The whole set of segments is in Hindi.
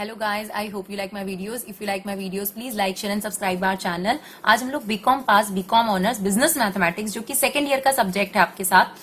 Hello guys, I hope you like my videos. If you like my videos please like share and subscribe our channel. आज हम लोग BCom pass BCom honours business mathematics जो कि सेकेंड ईयर का सब्जेक्ट है आपके साथ,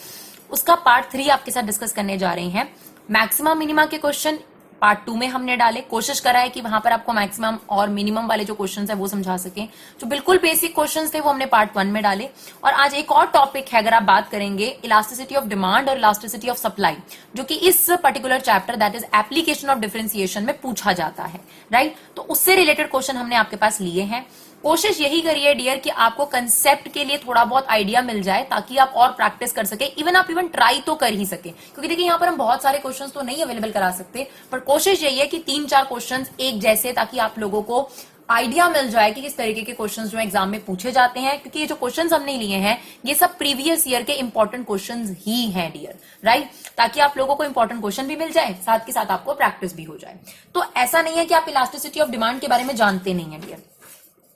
उसका पार्ट 3 आपके साथ डिस्कस करने जा रहे हैं. मैक्सिमम मिनिमा के क्वेश्चन पार्ट 2 में हमने डाले. कोशिश करा है कि वहां पर आपको मैक्सिमम और मिनिमम वाले जो क्वेश्चंस है वो समझा सके. जो बिल्कुल बेसिक क्वेश्चंस थे वो हमने पार्ट 1 में डाले. और आज एक और टॉपिक है, अगर आप बात करेंगे इलास्टिसिटी ऑफ डिमांड और इलास्टिसिटी ऑफ सप्लाई, जो कि इस particular chapter that is application of differentiation में पूछा जाता है. राइट, तो उससे रिलेटेड क्वेश्चन हमने आपके पास लिए हैं. कोशिश यही करिए डियर कि आपको कंसेप्ट के लिए थोड़ा बहुत आइडिया मिल जाए ताकि आप और प्रैक्टिस कर सके. आप ट्राई तो कर ही सके, क्योंकि देखिए यहाँ पर हम बहुत सारे क्वेश्चंस तो नहीं अवेलेबल करा सकते, पर कोशिश यही है कि 3-4 क्वेश्चंस एक जैसे, ताकि आप लोगों को आइडिया मिल जाए कि किस तरीके के क्वेश्चंस जो एग्जाम में पूछे जाते हैं. क्योंकि ये जो क्वेश्चंस हमने लिए हैं ये सब प्रीवियस ईयर के इंपॉर्टेंट क्वेश्चंस ही हैं डियर. राइट, ताकि आप लोगों को इंपॉर्टेंट क्वेश्चन भी मिल जाए, साथ के साथ आपको प्रैक्टिस भी हो जाए. तो ऐसा नहीं है कि आप इलास्टिसिटी ऑफ डिमांड के बारे में जानते नहीं है डियर.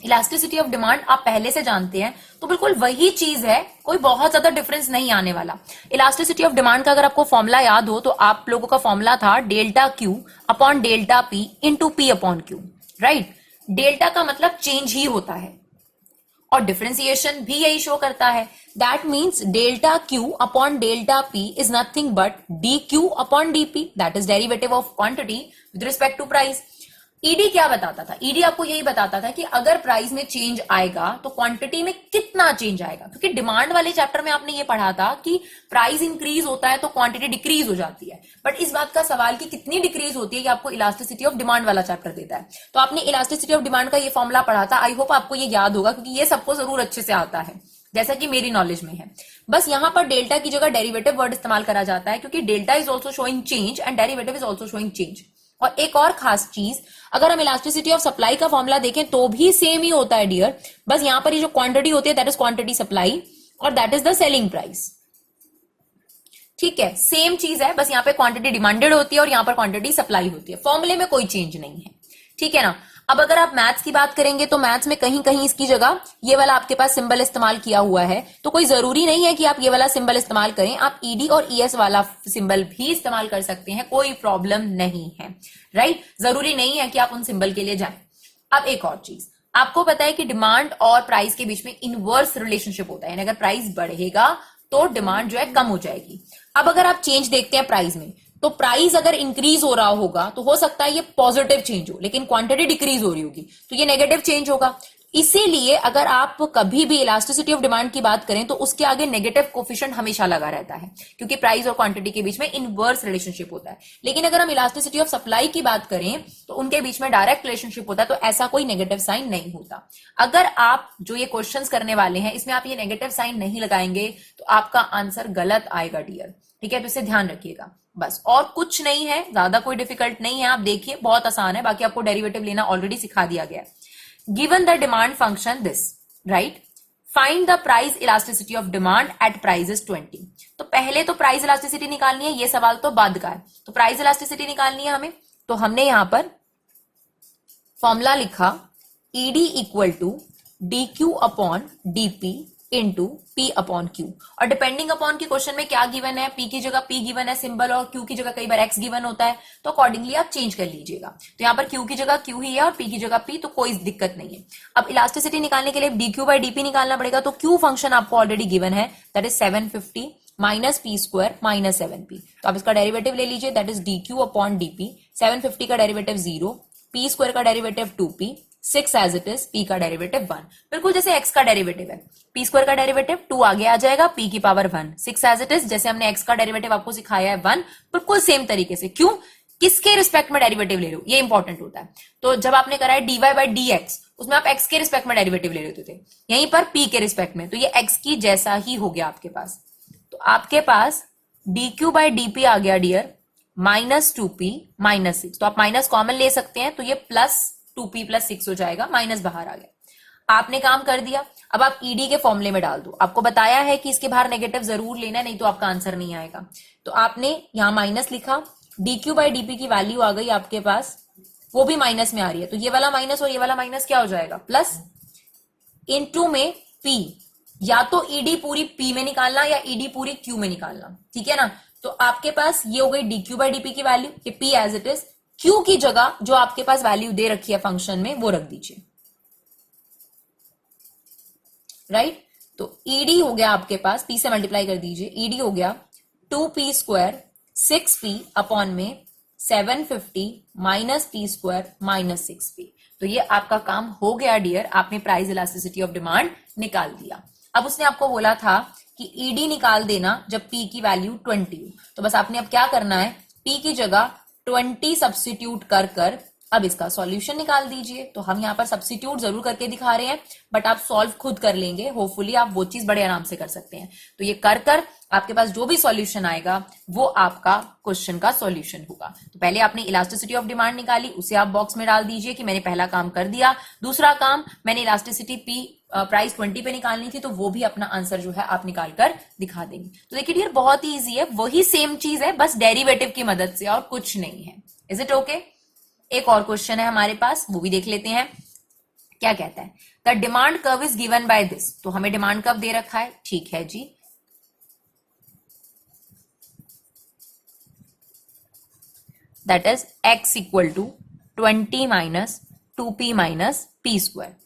इलास्टिसिटी ऑफ डिमांड आप पहले से जानते हैं, तो बिल्कुल वही चीज है, कोई बहुत ज्यादा डिफरेंस नहीं आने वाला. इलास्टिसिटी ऑफ डिमांड का अगर आपको फॉर्मूला याद हो तो आप लोगों का फॉर्मूला था delta Q upon delta P into P upon Q. Right, delta का मतलब चेंज ही होता है और डिफरेंशिएशन भी यही शो करता है. That means delta Q upon delta P is nothing but D Q upon D P, that is derivative of quantity with respect to price. ED क्या बताता था? ईडी आपको यही बताता था कि अगर प्राइस में चेंज आएगा तो क्वांटिटी में कितना चेंज आएगा. क्योंकि डिमांड वाले चैप्टर में आपने ये पढ़ा था कि प्राइस इंक्रीज होता है तो क्वांटिटी डिक्रीज हो जाती है, बट इस बात का सवाल कि कितनी डिक्रीज होती है कि आपको इलास्टिसिटी ऑफ डिमांड वाला चैप्टर देता है. तो आपने इलास्टिसिटी ऑफ डिमांड का ये फॉर्मूला पढ़ा था. आई होप आपको ये याद होगा, क्योंकि ये सबको जरूर अच्छे से आता है, जैसा कि मेरी नॉलेज में है. बस यहां पर डेल्टा की जगह डेरिवेटिव वर्ड इस्तेमाल करा जाता है, क्योंकि delta is also showing change and derivative is also showing change. और एक और खास चीज, अगर हम इलास्टिसिटी ऑफ सप्लाई का फॉर्मूला देखें तो भी सेम ही होता है डियर. बस यहां पर ये जो क्वांटिटी होती है दैट इज क्वांटिटी सप्लाई और that is the selling price. ठीक है, सेम चीज है, बस यहां पे क्वांटिटी डिमांडेड होती है और यहां पर क्वांटिटी सप्लाई होती है. फॉर्मूले में कोई चेंज नहीं है. ठीक है ना. अब अगर आप मैथ्स की बात करेंगे तो मैथ्स में कहीं कहीं इसकी जगह ये वाला आपके पास सिंबल इस्तेमाल किया हुआ है, तो कोई जरूरी नहीं है कि आप ये वाला सिंबल इस्तेमाल करें. आप ईडी और ईएस वाला सिंबल भी इस्तेमाल कर सकते हैं, कोई प्रॉब्लम नहीं है. राइट, जरूरी नहीं है कि आप उन सिंबल के लिए जाएं. अब एक और चीज, आपको पता है कि डिमांड और प्राइस के बीच में इनवर्स रिलेशनशिप होता है, यानी अगर प्राइस बढ़ेगा तो डिमांड जो है कम हो जाएगी. अब अगर आप चेंज देखते हैं प्राइस में, तो प्राइस अगर इंक्रीज हो रहा होगा तो हो सकता है ये पॉजिटिव चेंज हो, लेकिन क्वांटिटी डिक्रीज हो रही होगी तो ये नेगेटिव चेंज होगा. इसीलिए अगर आप कभी भी इलास्टिसिटी ऑफ डिमांड की बात करें तो उसके आगे नेगेटिव कोफिशिएंट हमेशा लगा रहता है, क्योंकि प्राइस और क्वांटिटी के बीच में इनवर्स रिलेशनशिप होता है. लेकिन अगर हम इलास्टिसिटी ऑफ सप्लाई की बात करें तो उनके बीच में डायरेक्ट रिलेशनशिप होता है, तो ऐसा कोई नेगेटिव साइन नहीं होता. अगर आप जो ये क्वेश्चंस करने वाले हैं इसमें आप ये नेगेटिव साइन नहीं लगाएंगे तो आपका आंसर गलत आएगा डियर. ठीक है, तो इसे ध्यान रखिएगा. बस और कुछ नहीं है, ज्यादा कोई डिफिकल्ट नहीं है. आप देखिए बहुत आसान है, बाकी आपको डेरिवेटिव लेना ऑलरेडी सिखा दिया गया है. Given the demand function this, right, find the price elasticity of demand at price 20. तो पहले तो प्राइस इलास्टिसिटी निकालनी है, ये सवाल तो बाद का है. तो प्राइस इलास्टिसिटी निकालनी है हमें, तो हमने यहां पर फॉर्मूला लिखा ED equal to D Q upon DP into P upon Q. और डिपेंडिंग अपॉन की क्वेश्चन में क्या गिवन है, पी की जगह पी गिवन है सिंबल, और क्यू की जगह कई बार एक्स गिवन होता है, तो अकॉर्डिंगली आप चेंज कर लीजिएगा. तो यहाँ पर क्यू की जगह क्यू ही है और पी की जगह पी, तो कोई दिक्कत नहीं है. अब इलास्टिसिटी निकालने के लिए डी क्यू बाई डीपी निकालना पड़ेगा. तो क्यू फंक्शन आपको ऑलरेडी गिवन है, that is 750 minus P square minus 7p. तो आप इसका डेरिवेटिव ले लीजिए, that is D Q upon DP. 750 का डेरिवेटिव 0, पी स्क्वायर का derivative 2p, 6 as it is, P का डेरिवेटिव 1. बिल्कुल जैसे एक्स का डेरिवेटिव है, पी स्क्वायर का डेरिवेटिव 2 आगे आ जाएगा, पी की पावर 1, 6 एज इट इज, जैसे हमने एक्स का डेरिवेटिव आपको सिखाया है 1, बिल्कुल सेम तरीके से. क्यों, किसके रिस्पेक्ट में डेरिवेटिव ले रहे हो, ये इंपॉर्टेंट होता है. तो जब आपने करा है डीवाई बाई डी एक्स, उसमें आप एक्स के रिस्पेक्ट में डेरिवेटिव ले रहे थे, यहीं पर पी के रिस्पेक्ट में, तो ये एक्स की जैसा ही हो गया आपके पास. तो आपके पास डी क्यू बाई डीपी आ गया डियर माइनस 2p माइनस 6. तो आप माइनस कॉमन ले सकते हैं, तो ये प्लस 2p प्लस 6 हो जाएगा, माइनस बाहर आ गया. आपने काम कर दिया. अब आप ईडी के फॉर्मूले में डाल दो. आपको बताया है कि इसके बाहर नेगेटिव जरूर लेना है, नहीं तो आपका आंसर नहीं आएगा. तो आपने यहां माइनस लिखा, डी क्यू बाई डीपी की वैल्यू आ गई आपके पास, वो भी माइनस में आ रही है, तो ये वाला माइनस और ये वाला माइनस क्या हो जाएगा, प्लस. इनटू में पी, या तो ईडी पूरी पी में निकालना या ईडी पूरी क्यू में निकालना. ठीक है ना. तो आपके पास ये हो गई डी क्यू बाई डीपी की वैल्यू, ये P as it is, Q की जगह जो आपके पास वैल्यू दे रखी है फंक्शन में वो रख दीजिए, राइट। तो ईडी हो गया आपके पास, पी से मल्टीप्लाई कर दीजिए, ईडी हो गया 2p स्क्वायर 6p अपॉन में 750 minus P square minus 6p। तो ये आपका काम हो गया डियर, आपने प्राइस इलास्टिसिटी ऑफ डिमांड निकाल दिया। अब उसने आपको बोला था कि ईडी निकाल देना जब पी की वैल्यू 20 हो, तो बस आपने अब क्या करना है, पी की जगह 20 सब्स्टिट्यूट कर अब इसका सॉल्यूशन निकाल दीजिए। तो हम यहाँ पर सब्स्टिट्यूट जरूर करके दिखा रहे हैं, बट आप सॉल्व खुद कर लेंगे, होपफुली आप वो चीज बड़े आराम से कर सकते हैं। तो ये कर आपके पास जो भी सॉल्यूशन आएगा वो आपका क्वेश्चन का सॉल्यूशन होगा। तो पहले आपने इलास्टिसिटी ऑफ डिमांड निकाली, उसे आप बॉक्स में डाल दीजिए कि मैंने पहला काम कर दिया। दूसरा काम मैंने इलास्टिसिटी पी प्राइस 20 पे निकालनी थी, तो वो भी अपना आंसर जो है आप निकाल कर दिखा देंगे। तो देखिए डियर बहुत ही ईजी है, वही सेम चीज है, बस डेरिवेटिव की मदद से और कुछ नहीं है। Is it okay? एक और क्वेश्चन है हमारे पास, वो भी देख लेते हैं। क्या कहता है, the demand curve is given by this. तो हमें डिमांड कर्व दे रखा है, ठीक है जी। That is x equal to 20 minus 2p minus p square.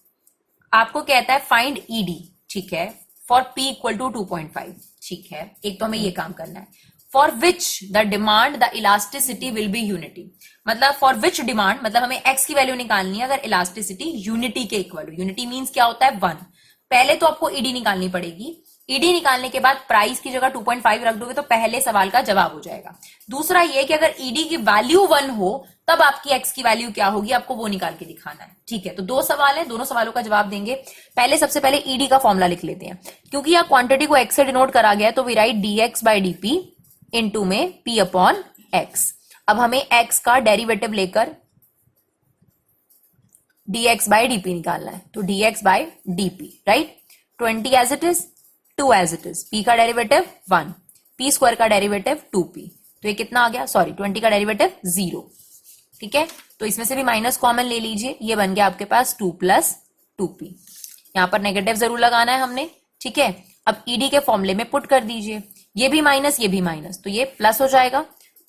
आपको कहता है फाइंड ईडी, ठीक है, फॉर p इक्वल टू 2.5, ठीक है। एक तो हमें ये काम करना है, for which the demand the elasticity will be unity. मतलब फॉर विच डिमांड, मतलब हमें x की वैल्यू निकालनी है अगर इलास्टिसिटी यूनिटी के इक्वल हो। यूनिटी मींस क्या होता है, 1। पहले तो आपको ईडी निकालनी पड़ेगी, ईडी निकालने के बाद प्राइस की जगह 2.5 रख दोगे तो पहले सवाल का जवाब हो जाएगा। दूसरा ये कि अगर ईडी की वैल्यू 1 हो तब आपकी एक्स की वैल्यू क्या होगी, आपको वो निकाल के दिखाना है, ठीक है। तो दो सवाल है, दोनों सवालों का जवाब देंगे। पहले सबसे पहले ईडी का फॉर्मूला लिख लेते हैं, क्योंकि यह क्वांटिटी को एक्स से डिनोट करा गया है, तो we write dx by dp into में p अपॉन x। अब हमें x का डेरिवेटिव लेकर dx बाई dp निकालना है, तो dx by dp, right. 20 as it is, 2 as it is, p का डेरिवेटिव 1, p स्क्वायर का डेरिवेटिव 2p, तो ये कितना आ गया, सॉरी 20 का डेरिवेटिव 0, ठीक है। तो इसमें से भी माइनस कॉमन ले लीजिए, ये बन गया आपके पास 2 प्लस 2p। यहां पर नेगेटिव जरूर लगाना है हमने, ठीक है। अब ईडी के फॉर्मूले में पुट कर दीजिए, ये भी माइनस ये भी माइनस, तो ये प्लस हो जाएगा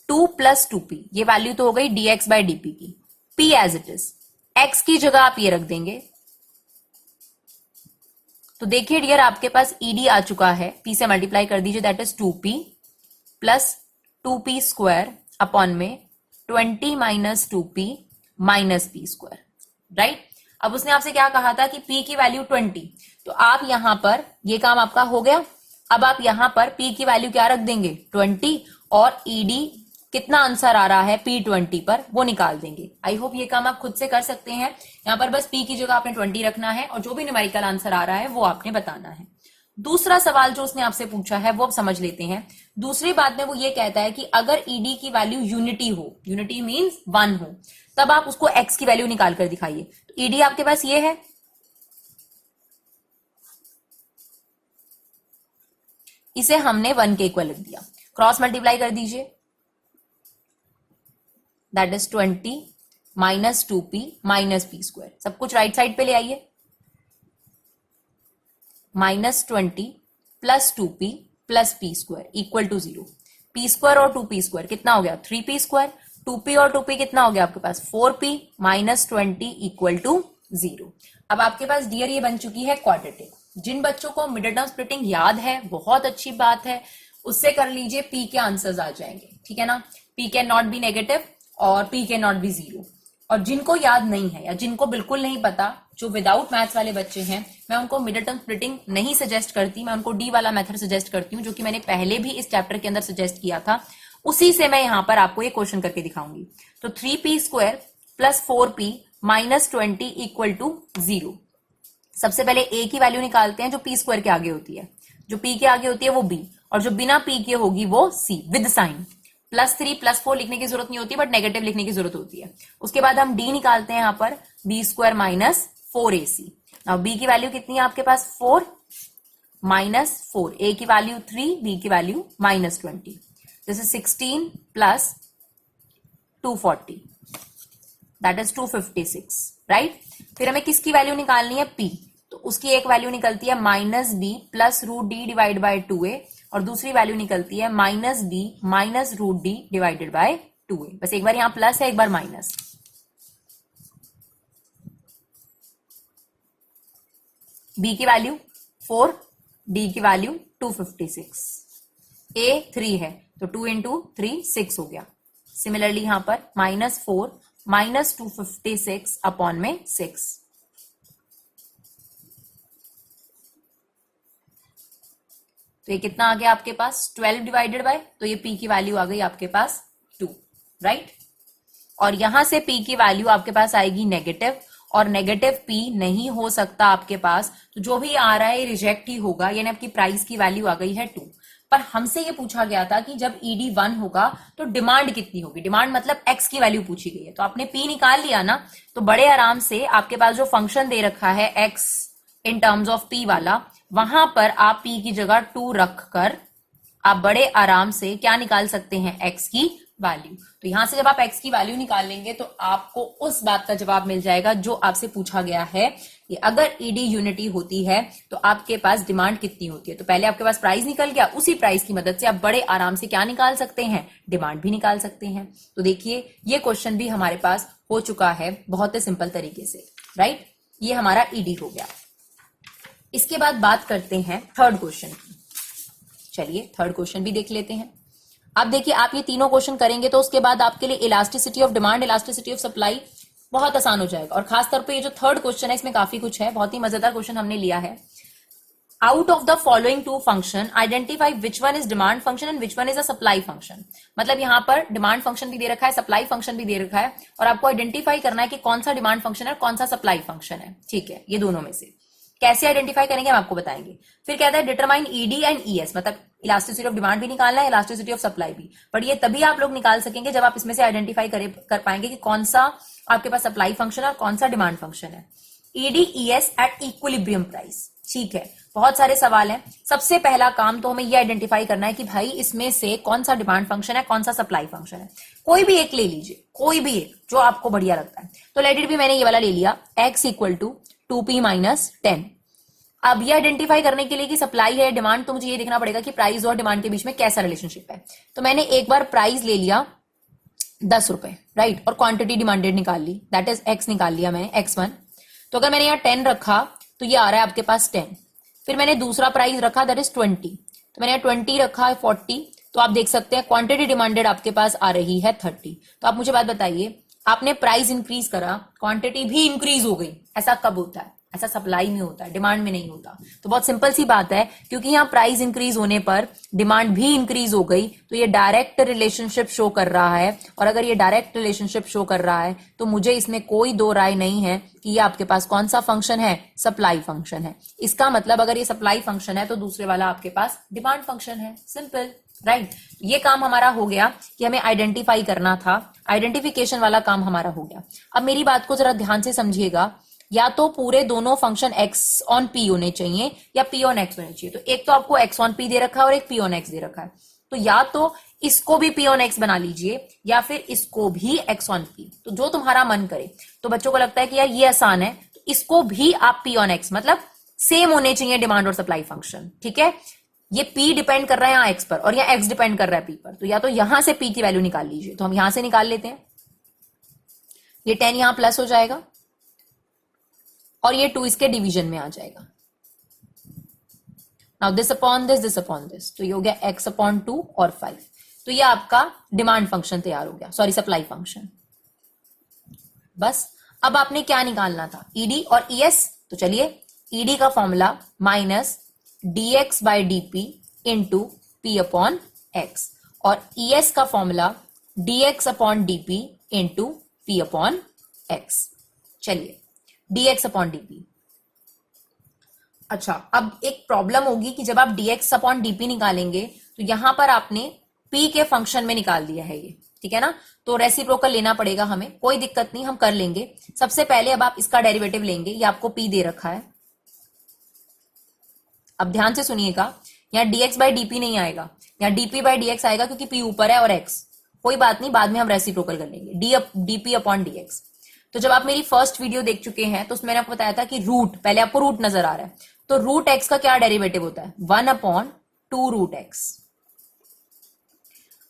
2 प्लस 2p। ये वैल्यू तो हो गई dx बाई dp की, p as it is, x की जगह आप ये रख देंगे। तो देखिए डियर आपके पास ईडी आ चुका है, p से मल्टीप्लाई कर दीजिए, that is 2p plus 2p square upon में 20 minus 2p minus p square, right. अब उसने आपसे क्या कहा था कि p की वैल्यू 20, तो आप यहां पर ये काम आपका हो गया। अब आप यहां पर p की वैल्यू क्या रख देंगे, 20, और ईडी कितना आंसर आ रहा है p20 पर वो निकाल देंगे। आई होप ये काम आप खुद से कर सकते हैं। यहां पर बस p की जगह आपने 20 रखना है और जो भी न्यूमेरिकल आंसर आ रहा है वो आपने बताना है। दूसरा सवाल जो उसने आपसे पूछा है वो आप समझ लेते हैं। दूसरी बात में वो ये कहता है कि अगर ईडी की वैल्यू यूनिटी हो, यूनिटी मींस 1 हो, तब आप उसको x की वैल्यू निकाल कर दिखाइए। तो ईडी आपके पास ये है, इसे हमने 1 के इक्वल लिख दिया, क्रॉस मल्टीप्लाई कर दीजिए, that is 20 minus 2p minus p square. सब कुछ राइट साइड पे ले आइए, minus 20 plus 2p plus p square equal to 0। p square और 2p स्क्वायर कितना हो गया, 3p स्क्वायर। 2p और 2p कितना हो गया आपके पास, 4p माइनस 20 इक्वल टू 0। अब आपके पास डियर ये बन चुकी है क्वाड्रेटिक। जिन बच्चों को मिडिल टर्म स्प्लिटिंग याद है बहुत अच्छी बात है, उससे कर लीजिए, p के आंसर्स आ जाएंगे, ठीक है ना। p can not be negative और p कैन नॉट बी 0। और जिनको याद नहीं है या जिनको बिल्कुल नहीं पता, जो विदाउट मैथ्स वाले बच्चे हैं, मैं उनको मिडिल टर्म स्प्लिटिंग नहीं सजेस्ट करती, मैं उनको डी वाला मेथड सजेस्ट करती हूँ, जो कि मैंने पहले भी इस चैप्टर के अंदर सजेस्ट किया था। उसी से मैं यहां पर आपको ये क्वेश्चन करके दिखाऊंगी। तो 3p square plus 4p minus 20 equal to 0। सबसे पहले a की वैल्यू निकालते हैं जो p स्क्वायर के आगे होती है, जो p के आगे होती है वो b, और जो बिना p के होगी वो c विद साइन। +3 +4 लिखने की जरूरत नहीं होती, बट नेगेटिव लिखने की जरूरत होती है। उसके बाद हम d निकालते हैं यहां पर, b स्क्वायर माइनस 4ac। अब b की वैल्यू कितनी है आपके पास, 4 माइनस 4, a की वैल्यू 3, b की value minus 20, this is 16 plus 240, that is 256, right. फिर हमें किसकी वैल्यू निकालनी है, p, तो उसकी एक वैल्यू निकलती है minus b plus root D divide by 2a, और दूसरी वैल्यू निकलती है minus b minus root D divided by 2a। बस एक बार यहां प्लस है, एक बार माइनस। b की वैल्यू 4, d की वैल्यू 256, a 3 है तो 2 इंटू 3 6 हो गया। सिमिलरली यहां पर -4 माइनस 256 अपॉन में 6, तो ये कितना आ गया आपके पास 12 डिवाइडेड बाय, तो ये p की वैल्यू आ गई आपके पास 2, राइट। और यहां से p की वैल्यू आपके पास आएगी नेगेटिव, और नेगेटिव p नहीं हो सकता आपके पास, तो जो भी आ रहा है रिजेक्ट ही होगा, यानी आपकी प्राइस की वैल्यू आ गई है 2। पर हमसे ये पूछा गया था कि जब ईडी 1 होगा तो डिमांड कितनी होगी, डिमांड मतलब x की वैल्यू पूछी गई है, तो आपने p निकाल लिया ना, तो बड़े आराम से आपके पास जो फंक्शन दे रखा है x in terms of p वाला, वहां पर आप p की जगह 2 रखकर आप बड़े आराम से क्या निकाल सकते हैं, x की वैल्यू। तो यहां से जब आप x की वैल्यू निकाल लेंगे तो आपको उस बात का जवाब मिल जाएगा जो आपसे पूछा गया है कि अगर ईडी यूनिटी होती है तो आपके पास डिमांड कितनी होती है। तो पहले आपके पास प्राइस निकल गया, उसी प्राइस की मदद से आप बड़े आराम से क्या निकाल सकते हैं, डिमांड भी निकाल सकते हैं। तो देखिए ये क्वेश्चन भी हमारे पास हो चुका है बहुत ही सिंपल तरीके से, राइट। ये हमारा ईडी हो गया। इसके बाद बात करते हैं थर्ड क्वेश्चन की। चलिए थर्ड क्वेश्चन भी देख लेते हैं। अब देखिए आप ये तीनों क्वेश्चन करेंगे तो उसके बाद आपके लिए elasticity of demand, elasticity of supply बहुत आसान हो जाएगा। और खासतौर पे ये जो थर्ड क्वेश्चन है इसमें काफी कुछ है, बहुत ही मजेदार क्वेश्चन हमने लिया है। Out of the following two function identify which one is demand function and which one is a supply function. मतलब यहां पर डिमांड फंक्शन भी दे रखा है, सप्लाई फंक्शन भी दे रखा है, और आपको आइडेंटिफाई करना है कि कौन सा डिमांड फंक्शन है और कौन सा सप्लाई फंक्शन है। ठीक है, ये दोनों में से कैसे आइडेंटिफाई करेंगे हम आपको बताएंगे। फिर कहता है डिटरमाइन ईडी एंड ईएस, मतलब इलास्टिसिटी ऑफ डिमांड भी निकालना है, इलास्टिसिटी ऑफ सप्लाई भी। बट ये तभी आप लोग निकाल सकेंगे जब आप इसमें से आइडेंटिफाई कर पाएंगे कि कौन सा आपके पास सप्लाई फंक्शन है और कौन सा डिमांड फंक्शन है। ED ES at equilibrium price. ठीक है, बहुत सारे सवाल हैं। सबसे पहला काम तो हमें ये आइडेंटिफाई करना है कि भाई इसमें से कौन सा डिमांड फंक्शन है, कौन सा सप्लाई फंक्शन है। कोई भी एक ले लीजिए, कोई भी एक जो आपको बढ़िया लगता है। तो लेट इट भी मैंने ये वाला ले लिया, x equal to 2p minus 10। अब ये आइडेंटिफाई करने के लिए कि सप्लाई है डिमांड, तो मुझे ये देखना पड़ेगा कि प्राइस और डिमांड के बीच में कैसा रिलेशनशिप है। तो मैंने एक बार प्राइस ले लिया 10 रुपए, राइट, और क्वांटिटी डिमांडेड निकाल ली, दैट इज x निकाल लिया मैंने, x1। तो अगर मैंने यहाँ 10 रखा तो ये आ रहा है आपके पास 10। फिर मैंने दूसरा प्राइस रखा दैट इज 20, तो मैंने 20 रखा 40। तो आप देख सकते हैं क्वांटिटी डिमांडेड आपके पास आ रही है 30। तो आप मुझे बात बताइए, आपने प्राइस इंक्रीज करा, क्वांटिटी भी इंक्रीज हो गई, ऐसा कब होता है? ऐसा सप्लाई में होता है, डिमांड में नहीं होता। तो बहुत सिंपल सी बात है, क्योंकि यहाँ प्राइस इंक्रीज होने पर डिमांड भी इंक्रीज हो गई, तो ये डायरेक्ट रिलेशनशिप शो कर रहा है। और अगर ये डायरेक्ट रिलेशनशिप शो कर रहा है तो मुझे इसमें कोई दो राय नहीं है कि ये आपके पास कौन सा फंक्शन है, सप्लाई फंक्शन है। इसका मतलब अगर ये सप्लाई फंक्शन है तो दूसरे वाला आपके पास डिमांड फंक्शन है, सिंपल, राइट। ये काम हमारा हो गया कि हमें आइडेंटिफाई करना था, आइडेंटिफिकेशन वाला काम हमारा हो गया। अब मेरी बात को जरा ध्यान से समझिएगा, या तो पूरे दोनों फंक्शन x ऑन p होने चाहिए या p ऑन x होने चाहिए। तो एक तो आपको x ऑन p दे रखा है और एक p ऑन x दे रखा है, तो या तो इसको भी p ऑन x बना लीजिए या फिर इसको भी x ऑन p, तो जो तुम्हारा मन करे। तो बच्चों को लगता है कि यार ये आसान है, तो इसको भी आप p ऑन x, मतलब सेम होने चाहिए डिमांड और सप्लाई फंक्शन, ठीक है। ये p डिपेंड कर रहा है यहाँ x पर और यहाँ x डिपेंड कर रहा है p पर, तो या तो यहां से p की वैल्यू निकाल लीजिए। तो हम यहां से निकाल लेते हैं, ये 10 यहां प्लस हो जाएगा और ये 2 इसके डिवीजन में आ जाएगा। नाउ दिस अपॉन दिस, तो ये हो गया x अपॉन 2 और 5। तो ये आपका डिमांड फंक्शन तैयार हो गया, सॉरी सप्लाई फंक्शन। बस अब आपने क्या निकालना था, ईडी और ईएस। तो चलिए, ईडी का formula minus dx by dp into p upon x, और ईएस का formula dx upon dp into p upon x। चलिए, dx अपॉन dp। अच्छा, अब एक प्रॉब्लम होगी कि जब आप dx अपॉन dp निकालेंगे तो यहां पर आपने p के फंक्शन में निकाल दिया है ये, ठीक है ना। तो रेसिप्रोकल लेना पड़ेगा हमें, कोई दिक्कत नहीं, हम कर लेंगे। सबसे पहले अब आप इसका डेरिवेटिव लेंगे, ये आपको p दे रखा है। अब ध्यान से सुनिएगा, यहाँ dx बाई dp नहीं आएगा, यहाँ dp बाई dx आएगा, क्योंकि p ऊपर है और x। कोई बात नहीं, बाद में हम रेसिप्रोकल कर लेंगे, dp अपॉन dx। तो जब आप मेरी फर्स्ट वीडियो देख चुके हैं तो उसमें मैंने आपको बताया था कि रूट, पहले आपको रूट नजर आ रहा है, तो रूट एक्स का क्या डेरिवेटिव होता है, 1 अपॉन 2 रूट एक्स।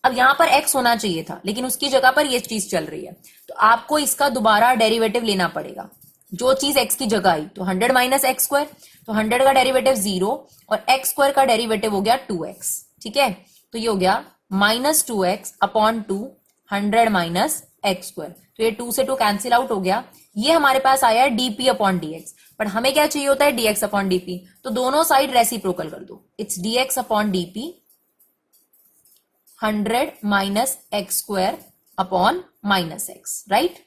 अब यहां पर x होना चाहिए था, लेकिन उसकी जगह पर ये चीज चल रही है, तो आपको इसका दोबारा डेरिवेटिव लेना पड़ेगा, जो चीज x की जगह आई। तो 100 माइनस एक्स स्क्वायर, तो 100 का डेरिवेटिव 0 और x स्क्वायर का डेरिवेटिव हो गया 2x। ठीक है, तो ये हो गया minus 2x upon 2, 100 minus X square. तो ये 2 से 2 कैंसिल आउट हो गया। ये हमारे पास आया है dp अपॉन dx, बट हमें क्या चाहिए होता है dx अपॉन dp, तो दोनों साइड रेसिप्रोकल कर दो। It's dx upon dp 100 minus X square upon minus x, right.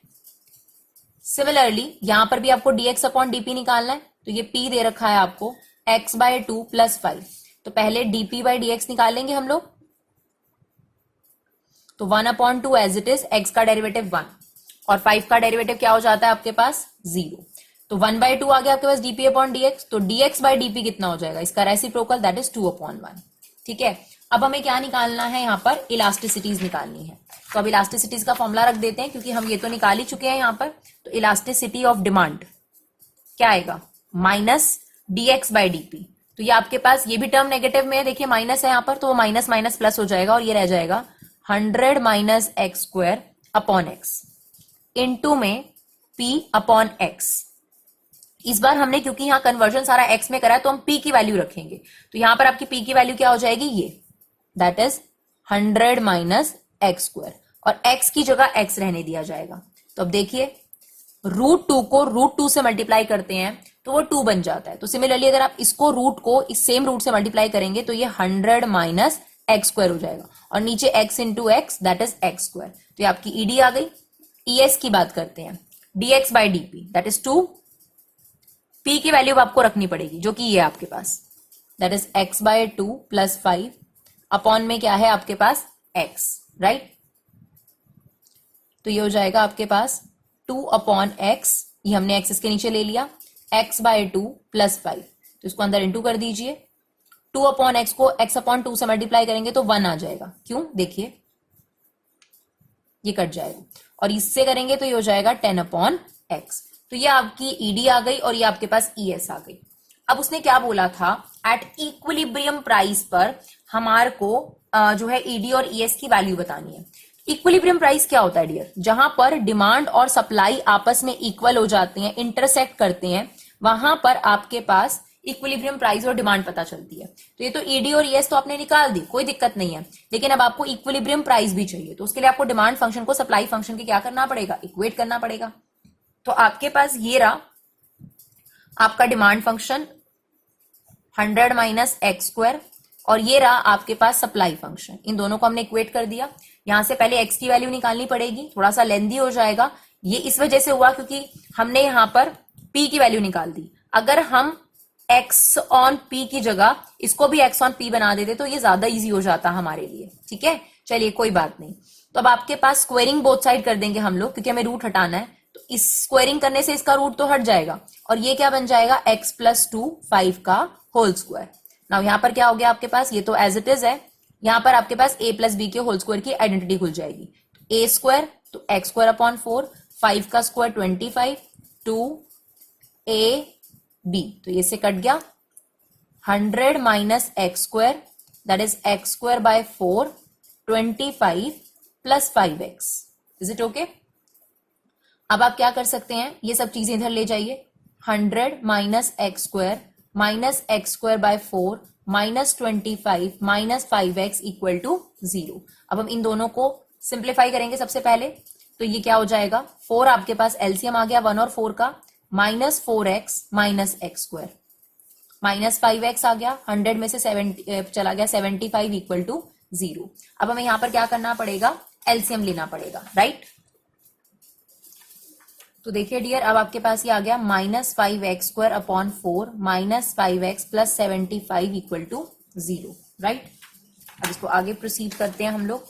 Similarly यहां पर भी आपको dx अपॉन dp निकालना है, तो ये p दे रखा है आपको x बाय 2 प्लस 5, तो पहले dp बाय dx निकालेंगे हम लोग। तो 1 upon 2 as it is, x का डेरिवेटिव 1 और 5 का डेरिवेटिव क्या हो जाता है आपके पास 0, तो 1 बाय 2 आ गया आपके पास dp अपॉन dx। तो dx बाय dp कितना हो जाएगा, इसका रेसिप्रोकल, दैट इज 2 अपॉन 1। ठीक है, अब हमें क्या निकालना है, यहाँ पर इलास्टिसिटीज निकालनी है। तो अब इलास्टिसिटीज का फॉर्मूला रख देते हैं, क्योंकि हम ये तो निकाल ही चुके हैं यहाँ पर। तो इलास्टिसिटी ऑफ डिमांड क्या आएगा, माइनस dx बाय dp। तो ये आपके पास ये भी टर्म नेगेटिव में है, देखिए माइनस है यहाँ पर, तो वो माइनस माइनस प्लस हो जाएगा और ये रह जाएगा 100 minus X square upon x into में p अपॉन x। इस बार हमने क्योंकि यहाँ कन्वर्जन सारा x में करा है, तो हम p की वैल्यू रखेंगे। तो यहां पर आपकी p की वैल्यू क्या हो जाएगी, ये that is 100 minus X square, और x की जगह x रहने दिया जाएगा। तो अब देखिए √2 को √2 से मल्टीप्लाई करते हैं तो वो 2 बन जाता है। तो सिमिलरली अगर आप इसको रूट को इस सेम रूट से मल्टीप्लाई करेंगे तो ये 100 माइनस एक्स स्क्वायर हो जाएगा, और नीचे x into x that is x square. तो ये आपकी ईडी आ गई। ES की बात करते हैं, dx by dp that is 2, p की वैल्यू आपको रखनी पड़ेगी जो कि ये आपके पास that is x by 2 plus 5 upon में क्या है आपके पास x, राइट। तो ये हो जाएगा आपके पास 2 अपॉन x, ये हमने x इसके नीचे ले लिया, x बाय 2 प्लस 5, तो इसको अंदर इंटू कर दीजिए। 2 अपॉन x को x अपॉन 2 से मल्टीप्लाई करेंगे तो 1 आ जाएगा, क्यों देखिए ये कट जाएगा, और इससे करेंगे तो ये हो जाएगा 10 अपॉन x। तो ये आपकी ईडी आ गई और ये आपके पास ES आ गई। अब उसने क्या बोला था, एट इक्विलिब्रियम प्राइस पर हमारे को जो है ईडी और ES की वैल्यू बतानी है। इक्विलिब्रियम प्राइस क्या होता है डियर, जहां पर डिमांड और सप्लाई आपस में इक्वल हो जाते हैं, इंटरसेक्ट करते हैं, वहां पर आपके पास इक्विलिब्रियम प्राइस और डिमांड पता चलती है। तो ये तो ईडी और ES तो आपने निकाल दी, कोई दिक्कत नहीं है, लेकिन अब आपको इक्विलिब्रियम प्राइस भी चाहिए। तो उसके लिए आपको डिमांड फंक्शन को सप्लाई फंक्शन के क्या करना पड़ेगा, इक्वेट करना पड़ेगा। तो आपके पास ये रहा आपका demand function 100 minus X square, और ये रहा आपके पास सप्लाई फंक्शन। इन दोनों को हमने इक्वेट कर दिया। यहां से पहले x की वैल्यू निकालनी पड़ेगी, थोड़ा सा लेंदी हो जाएगा। ये इस वजह से हुआ क्योंकि हमने यहां पर p की वैल्यू निकाल दी। अगर हम x ऑन p की जगह इसको भी x ऑन p बना देते तो ये ज्यादा इजी हो जाता हमारे लिए। ठीक है, चलिए कोई बात नहीं। तो अब आपके पास स्क्वेयरिंग बोथ साइड कर देंगे हम लोग, क्योंकि हमें रूट हटाना है। तो इस स्क्वेयरिंग करने से इसका रूट तो हट जाएगा, और ये क्या बन जाएगा x प्लस 2 5 का होल स्क्वायर। नाउ यहां पर क्या हो गया आपके पास, ये तो एज इट इज है, यहां पर आपके पास a प्लस बी के होल स्क्वायर की आइडेंटिटी खुल जाएगी। a स्क्वायर तो एक्स स्क्वायर अपॉन 4, 5 का स्क्वायर 25, 2ab, तो ये से कट गया 100 minus X square that is x square by 4 25 plus 5x। Is it okay? अब आप क्या कर सकते हैं, ये सब चीजें इधर ले जाइए। 100 minus X square by 4 minus 25 minus 5x equal to 0। अब हम इन दोनों को सिंप्लीफाई करेंगे सबसे पहले। तो ये क्या हो जाएगा, 4 आपके पास एलसीएम आ गया 1 और 4 का, minus 4x minus X square, minus 5x आ गया, 100 में से 70 चला गया 75 इक्वल टू 0। अब हमें यहां पर क्या करना पड़ेगा, एलसीएम लेना पड़ेगा, राइट। तो देखिए डियर, अब आपके पास ये आ गया minus 5x square upon 4 minus 5x plus 75 equal to 0, right. अब इसको आगे प्रोसीड करते हैं हम लोग।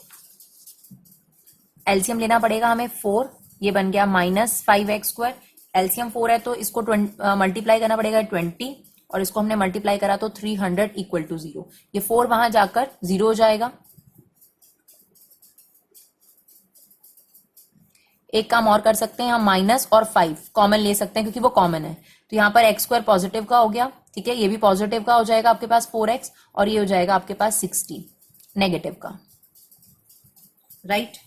एलसीएम लेना पड़ेगा हमें 4, ये बन गया माइनस 5x स्क्वायर, एलसीएम 4 है तो इसको मल्टीप्लाई करना पड़ेगा 20, और इसको हमने मल्टीप्लाई करा तो 300 इक्वल टू 0। ये 4 वहां जाकर 0 हो जाएगा। एक काम और कर सकते हैं हम, माइनस और 5 कॉमन ले सकते हैं क्योंकि वो कॉमन है। तो यहाँ पर एक्स स्क्वायर पॉजिटिव का हो गया, ठीक है, ये भी पॉजिटिव का हो जाएगा आपके पास 4x, और ये हो जाएगा आपके पास 60 नेगेटिव का। राइट।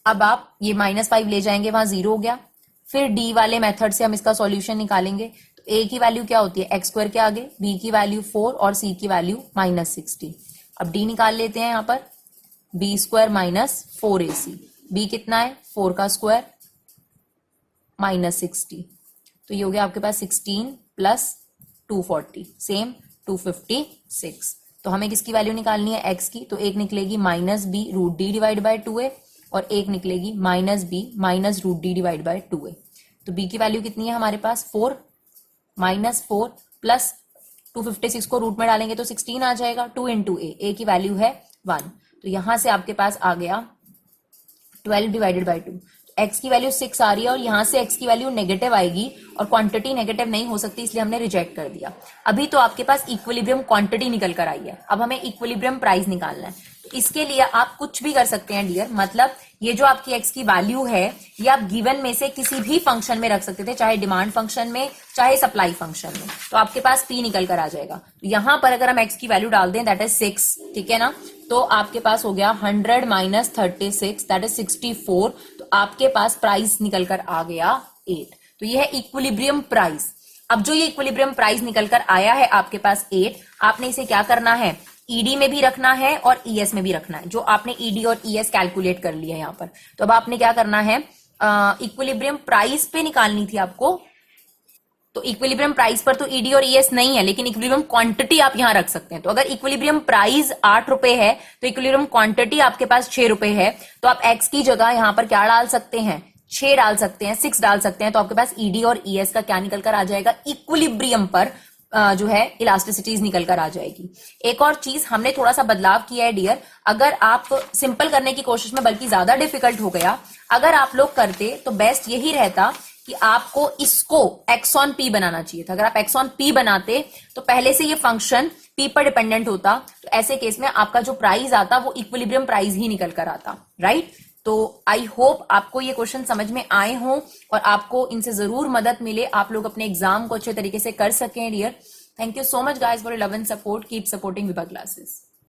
अब आप ये -5 ले जाएंगे, वहां 0 हो गया। फिर डी वाले मेथड से हम इसका सॉल्यूशन निकालेंगे। तो ए की वैल्यू क्या होती है, x स्क्वायर के आगे, बी की वैल्यू 4 और सी की वैल्यू -60। अब डी निकाल लेते हैं, यहां पर बी स्क्वायर -4ac, बी कितना है 4 का स्क्वायर -60, तो ये हो गया आपके पास 16 + 240 सेम 256। तो हमें किसकी वैल्यू निकालनी है, x की। तो एक निकलेगी -b√d डिवाइड बाय 2a और एक निकलेगी -b-√d डिवाइड बाय 2a। तो b की वैल्यू कितनी है हमारे पास 4 -4 प्लस 256 को रूट में डालेंगे तो 16 आ जाएगा। 2 × a की वैल्यू है 1, तो यहां से आपके पास आ गया 12 डिवाइडेड बाय 2। x की वैल्यू 6 आ रही है और यहां से x की वैल्यू नेगेटिव आएगी और क्वांटिटी नेगेटिव नहीं हो सकती, इसलिए हमने रिजेक्ट कर दिया। अभी तो आपके पास इक्विलिब्रियम क्वांटिटी निकल कर आई है, अब हमें इक्विलिब्रियम प्राइस निकालना है। तो इसके लिए आप कुछ भी कर सकते हैं डियर, मतलब ये जो आपकी x की वैल्यू है ये आप गिवन में से किसी भी फंक्शन में रख सकते थे, चाहे डिमांड फंक्शन में चाहे सप्लाई फंक्शन में, तो आपके पास p निकल कर आ जाएगा। तो यहां पर अगर हम x की वैल्यू डाल दें दैट इज 6, ठीक है ना, तो आपके पास हो गया 100 - 36 दैट इज 64। तो आपके पास प्राइस निकल कर आ गया 8। तो ये है इक्विलिब्रियम प्राइस। अब जो ये इक्विलिब्रियम प्राइस निकल कर आया है आपके पास 8, आपने इसे क्या करना है, ईडी में भी रखना है और ईएस में भी रखना है। जो आपने ईडी और ईएस कैलकुलेट कर लिया है यहाँ पर, तो अब आपने क्या करना है, इक्विलिब्रियम प्राइस पे निकालनी थी आपको। तो इक्विलिब्रियम प्राइस पर तो ईडी और ईएस नहीं है, लेकिन इक्विलिब्रियम क्वांटिटी आप यहां रख सकते हैं। तो अगर इक्विलिब्रियम प्राइस 8 रुपए है तो इक्विलिब्रियम क्वांटिटी आपके पास 6 रुपए है, तो आप एक्स की जगह यहां पर क्या डाल सकते हैं, 6 डाल सकते हैं, 6 डाल सकते हैं। तो आपके पास ईडी और ईएस का क्या निकल कर आ जाएगा, इक्विलिब्रियम पर जो है इलास्टिसिटीज निकल कर आ जाएगी। एक और चीज हमने थोड़ा सा बदलाव किया है डियर, अगर आप सिंपल करने की कोशिश में बल्कि ज्यादा डिफिकल्ट हो गया, अगर आप लोग करते तो बेस्ट यही रहता कि आपको इसको x ऑन p बनाना चाहिए था। अगर आप x ऑन p बनाते तो पहले से ये फंक्शन p पर डिपेंडेंट होता, तो ऐसे केस में आपका जो प्राइस आता वो इक्विलिब्रियम प्राइस ही निकल कर आता, राइट। तो आई होप आपको ये क्वेश्चन समझ में आए हों और आपको इनसे जरूर मदद मिले, आप लोग अपने एग्जाम को अच्छे तरीके से कर सकें dear. Thank you so much guys for your love and support, keep supporting Vibha classes.